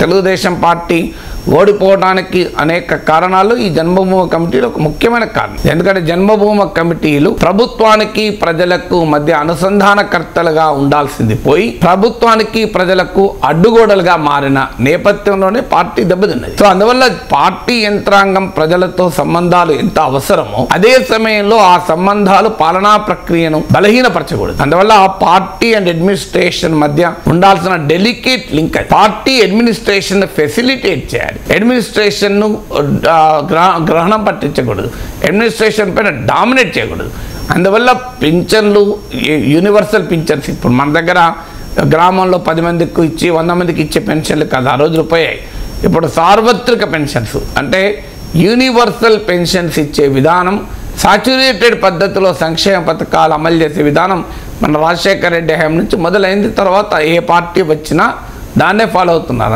Telugu Desam party ఓడిపోవడానికి అనేక కారణాలు ఈ జన్మభూమి కమిటీలో ఒక ముఖ్యమైన కారణం. ఎందుకంటే జన్మభూమి కమిటీలు ప్రభుత్వానికి ప్రజలకు మధ్య అనుసంధానకర్తలుగా ఉండాల్సింది పోయి ప్రభుత్వానికి ప్రజలకు అడ్డుగోడలుగా మారిన నేపథ్యంలోనే పార్టీ దెబ్బతిన్నది. సో అందువల్ల పార్టీ యంత్రాంగం ప్రజలతో సంబంధాలు ఎంత అవసరమో అదే సమయంలో ఆ సంబంధాలు పాలనా ప్రక్రియను బలహీనపరచకూడదు. అందువల్ల ఆ పార్టీ అండ్ అడ్మినిస్ట్రేషన్ మధ్య ఉండాల్సిన delicate link party administration facilitate చేయాలి. అడ్మినిస్ట్రేషన్ ను గ్రహణం పట్టించకూడదు, అడ్మినిస్ట్రేషన్ పైన డామినేట్ చేయకూడదు. అందువల్ల పింఛన్లు యూనివర్సల్ పింఛన్స్ ఇప్పుడు మన దగ్గర గ్రామంలో 10 మందికి ఇచ్చి 100 మందికి ఇచ్చే పెన్షన్లు కాదు, ఆ రోజులు పోయాయి. ఇప్పుడు సార్వత్రిక పెన్షన్స్ అంటే యూనివర్సల్ పెన్షన్స్ ఇచ్చే విధానం, సాచ్యురేటెడ్ పద్ధతిలో సంక్షేమ పథకాలు అమలు చేసే విధానం మన రాజశేఖర రెడ్డి హయాం నుంచి మొదలైంది. తర్వాత ఏ పార్టీ వచ్చినా దాన్నే ఫాలో అవుతున్నారు.